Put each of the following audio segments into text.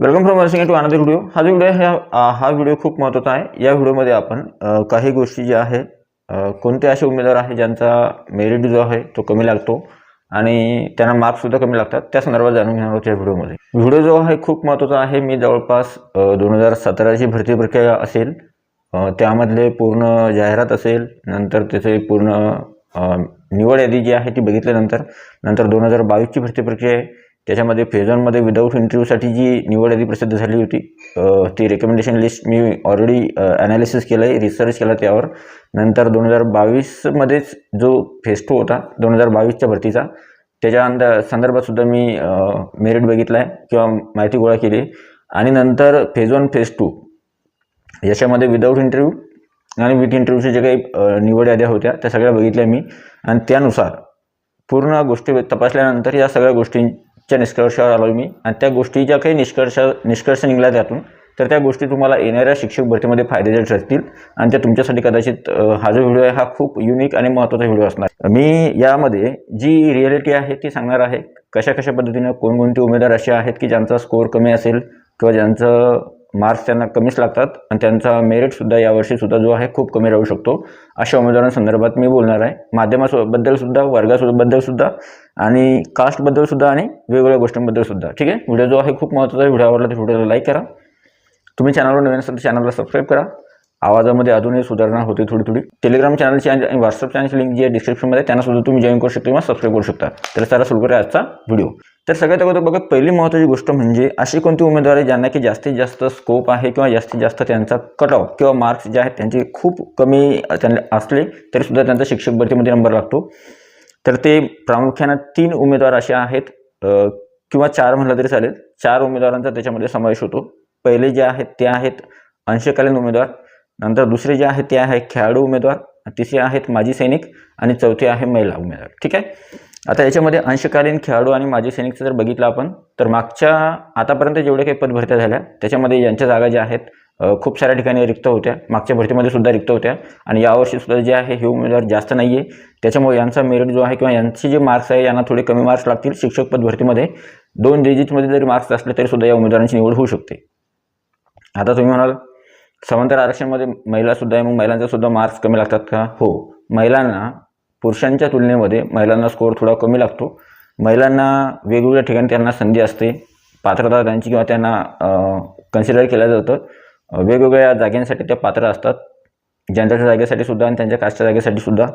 Welcome from versing to another video. हा जो video आहे हा व्हिडिओ खूप महत्त्वाचा आहे। या व्हिडिओमध्ये आपण काही गोष्टी ज्या आहे कोणते असे उमेदवार आहे ज्यांचा मेरिट जो आहे तो कमी लागतो आणि त्यांना मार्क्स सुद्धा कमी लागतात त्या संदर्भात जाणून घेणार आहोत या व्हिडिओमध्ये। व्हिडिओ जो आहे खूप महत्त्वाचा आहे। मी जवळपास 2017ची भरती प्रक्रिया असेल, त्यामधले पूर्ण जाहिरात असेल, नंतर त्याचे पूर्ण निवड यादी जी आहे ती बघितल्यानंतर 2022ची भरती प्रक्रिया आहे, त्याच्यामध्ये फेज 1 मध्ये विदाऊट इंटरव्ह्यूसाठी जी निवड यादी प्रसिद्ध झाली होती ती रेकमेंडेशन लिस्ट मी ऑलरेडी ॲनालिसिस केलं आहे, रिसर्च केला त्यावर। नंतर 2022 मध्येच जो फेज 2 होता 2022च्या भरतीचा, त्याच्या संदर्भात सुद्धा मी मेरिट बघितला आहे किंवा माहिती गोळा केली। आणि नंतर फेज 1 फेज 2 याच्यामध्ये विदाऊट इंटरव्ह्यू आणि विथ इंटरव्ह्यूचे जे काही निवड याद्या होत्या त्या सगळ्या बघितल्या मी, आणि त्यानुसार पूर्ण गोष्टी तपासल्यानंतर या सगळ्या गोष्टींच्या निष्कर्षावर आलो मी। आणि त्या गोष्टीच्या काही निष्कर्ष निघाला त्यातून, तर त्या गोष्टी तुम्हाला येणाऱ्या शिक्षक भरतीमध्ये फायद्याच्या ठरतील आणि त्या तुमच्यासाठी कदाचित हा जो व्हिडिओ आहे हा खूप युनिक आणि महत्त्वाचा व्हिडिओ असणार। मी यामध्ये जी रिॲलिटी आहे ती सांगणार आहे, कशा पद्धतीने कोणकोणते उमेदवार असे आहेत की ज्यांचा स्कोअर कमी असेल किंवा ज्यांचं मार्क्स त्यांना कमीच लागतात आणि त्यांचा मेरिटसुद्धा यावर्षीसुद्धा जो आहे खूप कमी राहू शकतो, अशा उमेदवारांसंदर्भात मी बोलणार आहे। माध्यमाबद्दलसुद्धा, वर्गाबद्दलसुद्धा आणि कास्टबद्दलसुद्धा आणि वेगवेगळ्या गोष्टींबद्दलसुद्धा। ठीक आहे, व्हिडिओ जो आहे खूप महत्त्वाचा आहे। व्हिडिओ आवडला तर व्हिडिओला लाईक करा, तुम्ही चॅनलवर नवीन असाल तर चॅनलला सबस्क्राईब करा। आवाजामध्ये अजूनही सुधारणा होते थोडी। टेलिग्राम चॅनलची आणि व्हॉट्सअप चॅनलची लिंक जी आहे डिस्क्रिप्शनमध्ये, त्यांना सुद्धा तुम्ही जॉईन करू शकता किंवा सबस्क्राईब करू शकता। तर चला सुरू करूया आजचा व्हिडिओ। तर सगळ्यात अगोदर बघा, पहिली महत्त्वाची गोष्ट म्हणजे अशी कोणती उमेदवार आहे ज्यांना की जास्तीत जास्त स्कोप आहे किंवा जास्तीत जास्त त्यांचा कट ऑफ किंवा मार्क्स जे आहेत त्यांचे खूप कमी त्यांना असले तरीसुद्धा त्यांचा शिक्षक भरतीमध्ये नंबर लागतो। तर ते प्रामुख्याने 3 उमेदवार असे आहेत, किंवा 4 म्हटलं तरी चालेल। 4 उमेदवारांचा त्याच्यामध्ये समावेश होतो। पहिले जे आहेत ते आहेत अंशकालीन उमेदवार, नंतर दुसरे जे आहेत ते आहे खेळाडू उमेदवार, तिसरे आहेत माजी सैनिक आणि चौथे आहे महिला उमेदवार। ठीक आहे, आता याच्यामध्ये अंशकालीन, खेळाडू आणि माजी सैनिकचं जर बघितलं आपण, तर मागच्या आतापर्यंत जेवढे काही पदभरत्या झाल्या त्याच्यामध्ये यांच्या जागा ज्या आहेत खूप साऱ्या ठिकाणी रिक्त होत्या, मागच्या भरतीमध्ये सुद्धा रिक्त होत्या आणि यावर्षी सुद्धा जे आहे हे उमेदवार जास्त नाही आहे, त्याच्यामुळे यांचा मेरिट जो आहे किंवा यांचे जे मार्क्स आहे यांना थोडे कमी मार्क्स लागतील। शिक्षक पद भरतीमध्ये 2 डिजिटमध्ये जरी मार्क्स असले तरी सुद्धा या उमेदवारांची निवड होऊ शकते। आता तुम्ही म्हणाल समांतर आरक्षणामध्ये महिलासुद्धा आहे, मग महिलांचा सुद्धा मार्क्स कमी लागतात का? हो, महिलांना पुरुषांच्या तुलनेमध्ये महिलांना स्कोअर थोडा कमी लागतो। महिलांना वेगवेगळ्या ठिकाणी त्यांना संधी असते, पात्रता त्यांची किंवा त्यांना कन्सिडर केलं जातं। वेगवेगळ्या जागांसाठी त्या पात्र असतात, जेंडरच्या जागेसाठी सुद्धा आणि त्यांच्या कास्टच्या जागेसाठी सुद्धा।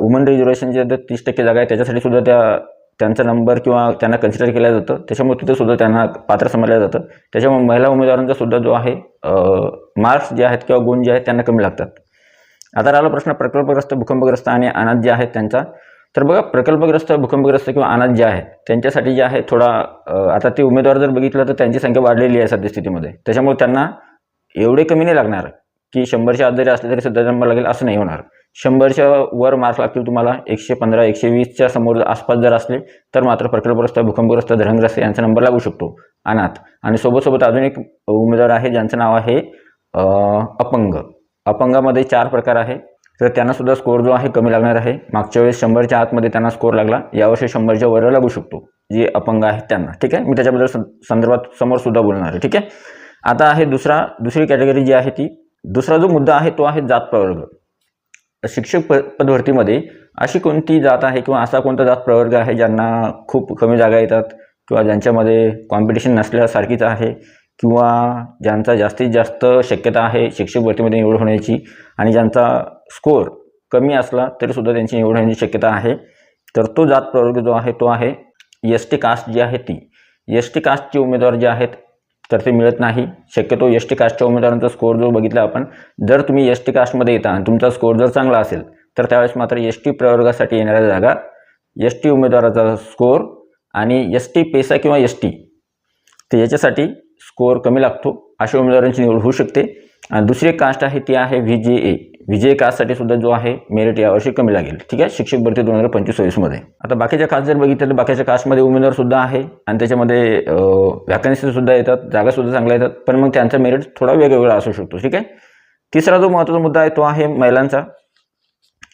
वुमन रिझर्वेशनचे जर 30% जागा आहे त्याच्यासाठी सुद्धा त्यांचा नंबर किंवा त्यांना कन्सिडर केलं जातं, त्याच्यामुळे तिथे सुद्धा त्यांना पात्र समजलं जातं। त्याच्यामुळे महिला उमेदवारांचा सुद्धा जो आहे मार्क्स जे आहेत किंवा गुण जे आहेत त्यांना कमी लागतात। आता राहिला प्रश्न प्रकल्पग्रस्त, भूकंपग्रस्त आणि अनाथ जे आहेत त्यांचा। तर बघा, प्रकल्पग्रस्त, भूकंपग्रस्त किंवा अनाथ जे आहेत त्यांच्यासाठी जे आहे थोडा आता ते उमेदवार जर बघितलं तर त्यांची संख्या वाढलेली आहे सद्यस्थितीमध्ये, त्याच्यामुळे त्यांना एवढे कमी नाही लागणार की 100च्या आत जरी असले तरी सुद्धा नंबर लागेल असं नाही होणार। 100च्या वर मार्क्स लागतील तुम्हाला, 115, 120च्या समोर आसपास जर असले तर मात्र प्रकल्पग्रस्त, भूकंपग्रस्त, धरणग्रस्त यांचा नंबर लागू शकतो, अनाथ। आणि सोबत अजून एक उमेदवार आहे ज्यांचं नाव आहे अपंग। अपंगामध्ये 4 प्रकार आहे, तर त्यांना सुद्धा स्कोअर जो आहे कमी लागणार आहे। मागच्या वेळेस 100च्या आतमध्ये त्यांना स्कोअर लागला, यावर्षी 100च्या वर लागू शकतो जे अपंग आहेत त्यांना। ठीक आहे, मी त्याच्याबद्दल संदर्भात समोर सुद्धा बोलणार आहे। ठीक आहे, आता आहे दुसरी कॅटेगरी जी आहे ती, दुसरा जो मुद्दा आहे तो आहे जात प्रवर्ग। शिक्षक पदभरतीमध्ये अशी कोणती जात आहे किंवा असा कोणता जात प्रवर्ग आहे ज्यांना खूप कमी जागा येतात किंवा ज्यांच्यामध्ये कॉम्पिटिशन नसल्यासारखीच आहे किंवा ज्यांचा जास्तीत जास्त शक्यता आहे शिक्षक भरतीमध्ये निवड होण्याची आणि ज्यांचा स्कोअर कमी असला तरीसुद्धा त्यांची निवड होण्याची शक्यता आहे, तर तो जात प्रवर्ग जो आहे तो आहे ST कास्ट जी आहे ती। ST कास्टचे उमेदवार जे आहेत तर ते मिळत नाही शक्यतो। ST कास्टच्या उमेदवारांचा स्कोअर जो बघितला आपण, जर तुम्ही ST कास्टमध्ये येता आणि तुमचा स्कोअर जर चांगला असेल तर त्यावेळेस मात्र ST प्रवर्गासाठी येणाऱ्या जागा, ST उमेदवाराचा स्कोअर आणि ST पेसा किंवा ST तर याच्यासाठी स्कोअर कमी लागतो, अशा उमेदवारांची निवड होऊ शकते। आणि दुसरी कास्ट आहे ती आहे VJA कास्टसाठी सुद्धा जो आहे मेरिट यावर्षी कमी लागेल। ठीक आहे, शिक्षक भरती 2025-26 मध्ये। आता बाकीच्या कास्ट जर बघितलं तर बाकीच्या कास्टमध्ये उमेदवार सुद्धा आहे आणि त्याच्यामध्ये वॅकन्सी सुद्धा येतात, जागा सुद्धा चांगल्या येतात, पण मग त्यांचा मेरिट थोडा वेगवेगळा असू शकतो। ठीक आहे, तिसरा जो महत्त्वाचा मुद्दा आहे तो आहे महिलांचा।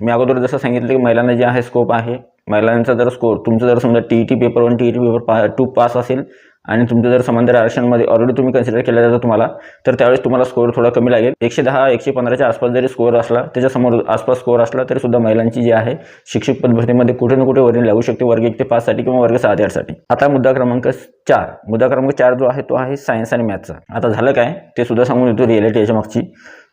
मी अगोदर जसं सांगितलं की महिलांना जे आहे स्कोप आहे, महिलांचा जर स्कोअर तुमचं जर समजा TET paper 1 TET paper 2 pass असेल आणि तुमचं जर समांतर आरक्षणामध्ये ऑलरेडी तुम्ही कन्सिडर केलं जातं तुम्हाला, तर त्यावेळेस तुम्हाला स्कोअर थोडा कमी लागेल. 110 115च्या आसपास जरी स्कोअर असला, त्याच्यासमोर आसपास स्कोअर असला तरी सुद्धा महिलांची जी आहे शिक्षक पद भरतीमध्ये कुठे ना कुठे वरील लागू शकते वर्ग 1 ते 5 साठी किंवा वर्ग 6 ते 8 साठी. आता मुद्दा क्रमांक 4. मुद्दा क्रमांक 4 जो आहे तो आहे सायन्स आणि मॅथ्सचा. आता झालं काय ते सुद्धा सांगून येतो रिॲलिटी याच्या मागची.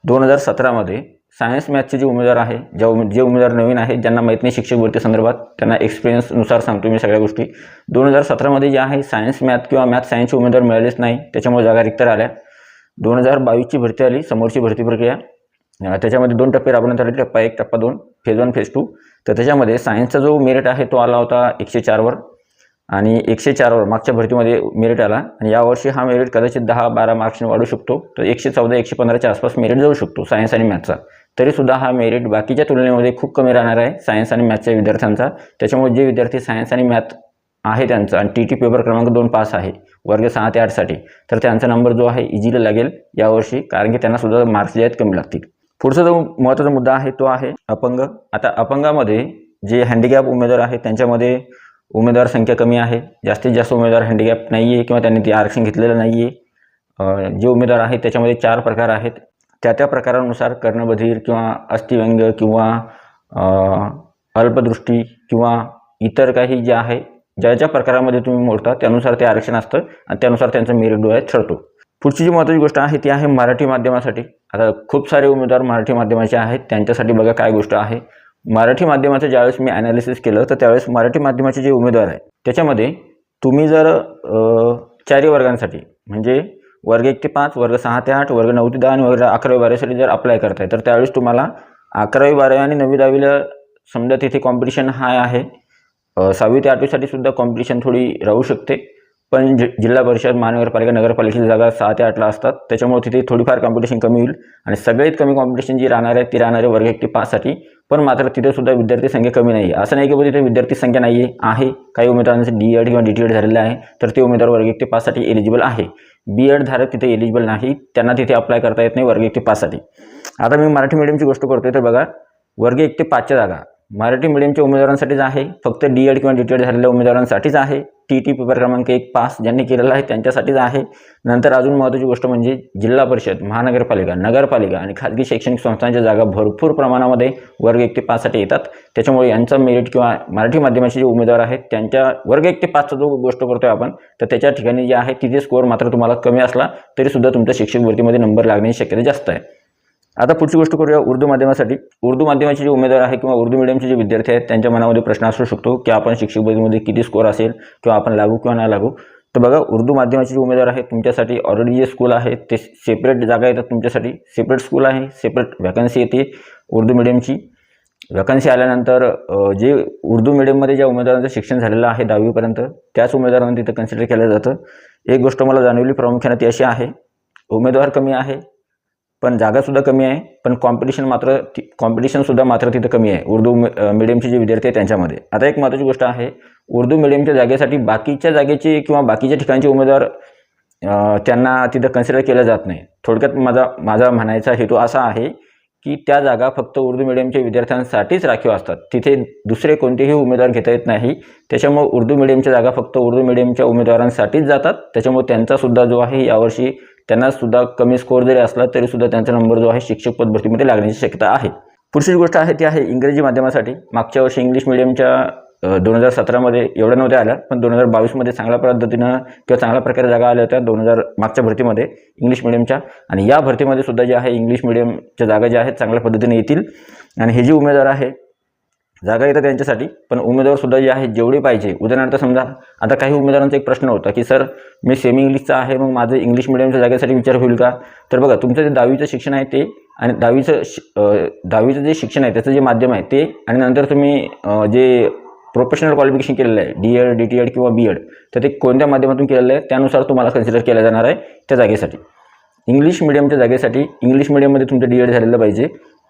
2017 मध्ये सायन्स मॅथ्सचे जे उमेदवार आहे, जे उमेदवार नवीन आहेत, ज्यांना माहीत नाही शिक्षक भरती संदर्भात, त्यांना एक्सपिरियन्सनुसार सांगतो मी सगळ्या गोष्टी. 2017 मध्ये जे आहे सायन्स मॅथ किंवा मॅथ सायन्सचे उमेदवार मिळालेच नाही, त्याच्यामुळे जागा रिक्त राहिल्या. 2022ची भरती आली, समोरची भरती प्रक्रिया. त्याच्यामध्ये 2 टप्पे राबवण्यात आले, टप्पा 1 टप्पा 2, फेज 1 फेज 2. तर त्याच्यामध्ये सायन्सचा जो मेरिट आहे तो आला होता 104 वर आणि 104 वर मागच्या भरतीमध्ये मेरिट आला. आणि यावर्षी हा मेरिट कदाचित 10-12 मार्क्सने वाढू शकतो. तर 114-115च्या आसपास मेरिट जाऊ शकतो सायन्स आणि मॅथचा. तरीसुद्धा हा मेरिट बाकीच्या तुलनेमध्ये खूप कमी राहणार आहे सायन्स आणि मॅथच्या विद्यार्थ्यांचा. त्याच्यामुळे जे विद्यार्थी सायन्स आणि मॅथ आहे त्यांचा आणि TT पेपर क्रमांक 2 पास आहे वर्ग 6 ते 8 साठी, तर त्यांचा नंबर जो आहे इझिली लागेल यावर्षी, कारण की त्यांना सुद्धा मार्क्स जे आहेत कमी लागतील. पुढचा जो महत्त्वाचा मुद्दा आहे तो आहे अपंग. आता अपंगामध्ये जे हँडिकॅप उमेदवार आहेत त्यांच्यामध्ये उमेदवार संख्या कमी आहे. जास्तीत जास्त उमेदवार हँडिकॅप नाही आहे किंवा त्यांनी ते आरक्षण घेतलेलं नाही आहे. जे उमेदवार आहेत त्याच्यामध्ये 4 प्रकार आहेत. त्या प्रकारानुसार कर्णबधीर किंवा अस्थिव्यंग किंवा अल्पदृष्टी किंवा इतर काही जे आहे ज्या प्रकारामध्ये तुम्ही मोडता त्यानुसार ते आरक्षण असतं आणि त्यानुसार त्यांचं मेरिट जो आहे ठरतो. पुढची जी महत्त्वाची गोष्ट आहे ती आहे मराठी माध्यमासाठी. आता खूप सारे उमेदवार मराठी माध्यमाचे आहेत, त्यांच्यासाठी बघा काय गोष्ट आहे. मराठी माध्यमाचं ज्यावेळेस मी ॲनालिसिस केलं तर त्यावेळेस मराठी माध्यमाचे जे उमेदवार आहेत त्याच्यामध्ये तुम्ही जर 4 वर्गांसाठी म्हणजे वर्ग 1 ते 5, वर्ग 6 ते 8, वर्ग 9 ते 10 आणि वर्ग 11-12साठी जर अप्लाय करताय तर त्यावेळेस तुम्हाला 11वी-12वी आणि 9वी-10वीला समजा तिथे कॉम्पिटिशन हाय आहे. 6वी ते 8वीसाठी सुद्धा कॉम्पिटिशन थोडी राहू शकते, पण जिल्हा परिषद, महानगरपालिका, नगरपालिकेची जागा 6 ते 8ला असतात, त्याच्यामुळे तिथे थोडीफार कॉम्पिटिशन कमी होईल. आणि सगळ्यात कमी कॉम्पिटिशन जी राहणार आहे ती राहणार आहे वर्ग 1 ते 5 साठी. पण मात्र तिथे सुद्धा विद्यार्थी संख्या कमी नाही आहे. असं नाही की तिथे विद्यार्थी संख्या नाही आहे. काही उमेदवारांचे DED किंवा DTED झालेलं आहे, तर ते उमेदवार वर्ग 1 ते 5 साठी एलिजिबल आहे. BEd धारक तिथे एलिजिबल नाही, त्यांना तिथे अप्लाय करता येत नाही वर्ग 1 ते 5 साठी. आता मी मराठी मीडियमची गोष्ट करतोय तर बघा, वर्ग 1 ते 5च्या जागा मराठी मीडियमच्या उमेदवारांसाठीच आहे, फक्त DEd किंवा DTED झालेल्या उमेदवारांसाठीच आहे. TT पेपर क्रमांक 1 पास ज्यांनी केलेला आहे त्यांच्यासाठीच आहे. नंतर अजून महत्त्वाची गोष्ट म्हणजे जिल्हा परिषद, महानगरपालिका, नगरपालिका आणि खाजगी शैक्षणिक संस्थांच्या जागा भरपूर प्रमाणामध्ये वर्ग 1 ते 5 साठी येतात. त्याच्यामुळे यांचा मेरिट किंवा मराठी माध्यमाचे जे उमेदवार आहेत त्यांच्या वर्ग 1 ते 5चा जो गोष्ट करतोय आपण, तर त्याच्या ठिकाणी जे आहे तिथे स्कोअर मात्र तुम्हाला कमी असला तरीसुद्धा तुमच्या शिक्षक भरतीमध्ये नंबर लागण्याची शक्यता जास्त आहे. आता पुढची गोष्ट करूया उर्दू माध्यमासाठी. उर्दू माध्यमाचे जे उमेदवार आहे किंवा उर्दू मीडियमचे जे विद्यार्थी आहेत त्यांच्या मनामध्ये प्रश्न असू शकतो की आपण शिक्षक भरतीमध्ये किती स्कोअर असेल किंवा आपण लागू किंवा नाही लागू. तर बघा, उर्दू माध्यमाचे जे उमेदवार आहेत तुमच्यासाठी ऑलरेडी जे स्कूल आहे ते सेपरेट जागा येतात तुमच्यासाठी, सेपरेट स्कूल आहे, सेपरेट वॅकन्सी येते उर्दू मीडियमची. वॅकन्सी आल्यानंतर जे उर्दू मीडियममध्ये ज्या उमेदवारांचं शिक्षण झालेलं आहे 10वीपर्यंत त्याच उमेदवारांना तिथं कन्सिडर केलं जातं. एक गोष्ट मला जाणवली प्रामुख्याने ती अशी आहे, उमेदवार कमी आहे पण जागासुद्धा कमी आहे, पण कॉम्पिटिशनसुद्धा मात्र तिथं कमी आहे उर्दू मीडियमचे जे विद्यार्थी आहेत त्यांच्यामध्ये. आता एक महत्त्वाची गोष्ट आहे, उर्दू मीडियमच्या जागेसाठी बाकीच्या जागेचे किंवा बाकीच्या ठिकाणचे उमेदवार त्यांना तिथं कन्सिडर केलं जात नाही. थोडक्यात माझा म्हणायचा हेतू असा आहे की त्या जागा फक्त उर्दू मीडियमच्या विद्यार्थ्यांसाठीच राखीव असतात, तिथे दुसरे कोणतेही उमेदवार घेता येत नाही. त्याच्यामुळे उर्दू मीडियमच्या जागा फक्त उर्दू मीडियमच्या उमेदवारांसाठीच जातात. त्याच्यामुळे त्यांचासुद्धा जो आहे यावर्षी त्यांना सुद्धा कमी स्कोअर जरी असला तरीसुद्धा त्यांचा नंबर जो आहे शिक्षक पद भरतीमध्ये लागण्याची शक्यता आहे. पुढची गोष्ट आहे ती आहे इंग्रजी माध्यमासाठी. मागच्या वर्षी इंग्लिश मीडियमच्या 2017 मध्ये एवढ्या नव्हत्या आल्या, पण 2022 मध्ये चांगल्या पद्धतीनं किंवा चांगल्या प्रकारे जागा आल्या होत्या मागच्या भरतीमध्ये इंग्लिश मीडियमच्या. आणि या भरतीमध्ये सुद्धा जे आहे इंग्लिश मीडियमच्या जागा ज्या आहेत चांगल्या पद्धतीने येतील. आणि हे जे उमेदवार आहे जागा येतात त्यांच्यासाठी, पण उमेदवार सुद्धा जे आहे जेवढे पाहिजे. उदाहरणार्थ समजा आता काही उमेदवारांचा एक प्रश्न होता की सर मी सेमी इंग्लिशचा आहे, मग माझं इंग्लिश मीडियमच्या जागेसाठी विचार होईल का? तर बघा, तुमचं जे 10वीचं शिक्षण आहे ते आणि 10वीचं जे शिक्षण आहे त्याचं जे माध्यम आहे ते, आणि नंतर तुम्ही जे प्रोफेशनल क्वालिफिकेशन केलेलं आहे DEd DTED किंवा BEd, तर ते कोणत्या माध्यमातून केलेलं आहे त्यानुसार तुम्हाला कन्सिडर केलं जाणार आहे त्या जागेसाठी. इंग्लिश मीडियमच्या जागेसाठी इंग्लिश मीडियममध्ये तुमचं DEd झालेलं पाहिजे,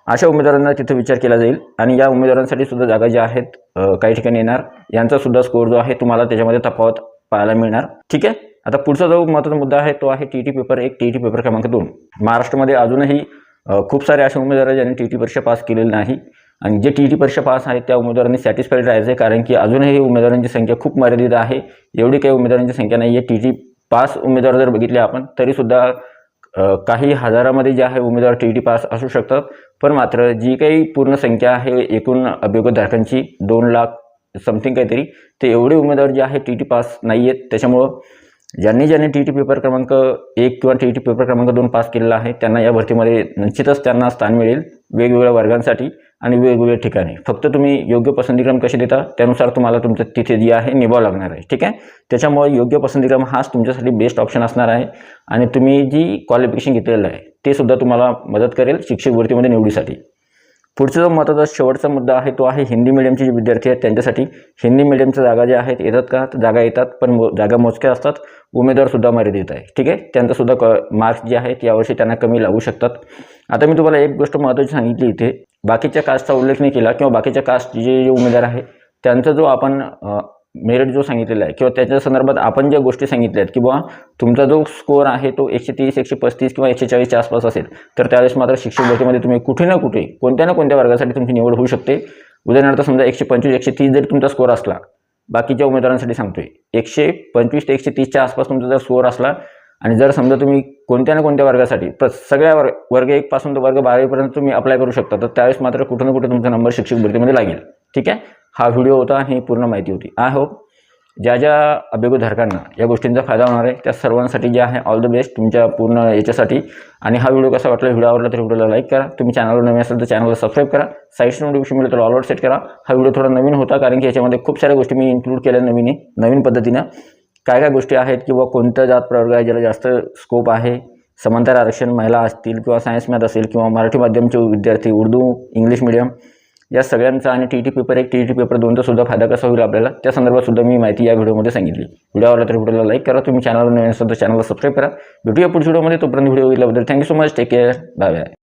अशा उमेदवारांना तिथे विचार केला जाईल. आणि या उमेदवारांसाठी सुद्धा जागा ज्या आहेत काही ठिकाणी येणार, यांचा सुद्धा स्कोअर जो आहे तुम्हाला त्याच्यामध्ये तफावत पाहायला मिळणार. ठीक आहे. आता पुढचा जो महत्त्वाचा मुद्दा आहे तो आहे TT पेपर 1, TT पेपर क्रमांक 2. महाराष्ट्रामध्ये अजूनही खूप सारे असे उमेदवार आहेत ज्यांनी TT परीक्षा पास केलेली नाही, आणि जे TT परीक्षा पास आहेत त्या उमेदवारांनी सॅटिस्फाईड राहायचं आहे, कारण की अजूनही उमेदवारांची संख्या खूप मर्यादित आहे. एवढी काही उमेदवारांची संख्या नाही आहे TT पास उमेदवार जर बघितले आपण तरीसुद्धा काही हजारामध्ये जे आहे उमेदवार TET पास असू शकतात, पण मात्र जी काही पूर्ण संख्या आहे एकूण अभियोगधारकांची 2 लाख समथिंग काहीतरी, ते एवढे उमेदवार जे आहे TET पास नाही आहेत. त्याच्यामुळं ज्यांनी TET पेपर क्रमांक 1 किंवा TET पेपर क्रमांक 2 पास केलेला आहे त्यांना या भरतीमध्ये निश्चितच त्यांना स्थान मिळेल वेगवेगळ्या वर्गांसाठी आणि वेगवेगळ्या ठिकाणी. फक्त तुम्ही योग्य पसंतीक्रम कसे देता त्यानुसार तुम्हाला तुमचं तिथे जे आहे निभावं लागणार आहे. ठीक आहे, त्याच्यामुळे योग्य पसंतीक्रम हाच तुमच्यासाठी बेस्ट ऑप्शन असणार आहे आणि तुम्ही जी क्वालिफिकेशन घेतलेलं आहे ते सुद्धा तुम्हाला मदत करेल शिक्षक भरतीमध्ये निवडीसाठी. पुढचा जो महत्त्वाचा शेवटचा मुद्दा आहे तो आहे हिंदी मीडियमचे जे विद्यार्थी आहेत त्यांच्यासाठी. हिंदी मीडियमच्या जागा ज्या आहेत येतात का, तर जागा येतात, पण जागा मोजक्या असतात, उमेदवारसुद्धा मर्यादित आहे. ठीक आहे, त्यांचासुद्धा मार्क्स जे आहेत यावर्षी त्यांना कमी लागू शकतात. आता मी तुम्हाला एक गोष्ट महत्त्वाची सांगितली इथे, बाकीच्या कास्टचा उल्लेख नाही केला किंवा बाकीच्या कास्ट जे उमेदवार आहे त्यांचा जो आपण मेरिट जो सांगितलेला आहे किंवा त्याच्या संदर्भात आपण ज्या गोष्टी सांगितल्या आहेत की बुवा तुमचा जो स्कोअर आहे तो 130, 135 किंवा 140च्या आसपास असेल तर त्यावेळेस मात्र शिक्षक भरतीमध्ये तुम्ही कुठे ना कुठे कोणत्या ना कोणत्या वर्गासाठी तुमची निवड होऊ शकते. उदाहरणार्थ समजा 125, 130 जरी तुमचा स्कोअर असला, बाकीच्या उमेदवारांसाठी सांगतोय 125 ते 130च्या आसपास तुमचा जर स्कोअर असला आणि जर समजा तुम्ही कोणत्या ना कोणत्या वर्गासाठी सगळ्या वर्ग 1 पासून तर वर्ग 12वीपर्यंत तुम्ही अप्लाय करू शकता, तर त्यावेळेस मात्र कुठे ना कुठे तुमचा नंबर शिक्षक भरतीमध्ये लागेल. ठीक आहे, हा व्हिडिओ होता आणि ही पूर्ण माहिती होती. आय होप ज्या अभियोगधारकांना या गोष्टींचा फायदा होणार आहे त्या सर्वांसाठी जे आहे ऑल द बेस्ट तुमच्या पूर्ण याच्यासाठी. आणि हा व्हिडिओ कसा वाटला, व्हिडिओ आवडला तर व्हिडिओला लाईक करा. तुम्ही चॅनलवर नवीन असेल तर चॅनलला सबस्क्राईब करा. साईडचं नोटिफिकेशन मिळेल तर ऑलवर सेट करा. हा व्हिडिओ थोडा नवीन होता कारण की याच्यामध्ये खूप साऱ्या गोष्टी मी इन्क्लूड केल्या नवीन पद्धतीनं. काय काय गोष्टी आहेत किंवा कोणत्या जात प्रवर्ग आहे ज्याला जास्त स्कोप आहे, समांतर आरक्षण महिला असतील किंवा सायन्स मॅथ असेल किंवा मराठी माध्यमचे विद्यार्थी, उर्दू, इंग्लिश मीडियम या सगळ्यांचा आणि TET पेपर 1, TET पेपर 2चा सुद्धा फायदा कसा होईल आपल्याला त्या संदर्भात सुद्धा मी माहिती या व्हिडिओमध्ये सांगितली. व्हिडिओ आवडला तर व्हिडिओला लाईक करा. तुम्ही चॅनलवर नवीन असाल तर चॅनलला सबस्क्राईब करा. भेटूया पुढच्या व्हिडिओमध्ये. तोपर्यंत व्हिडिओ बघितल्याबद्दल thank you so much. Take care. Bye bye.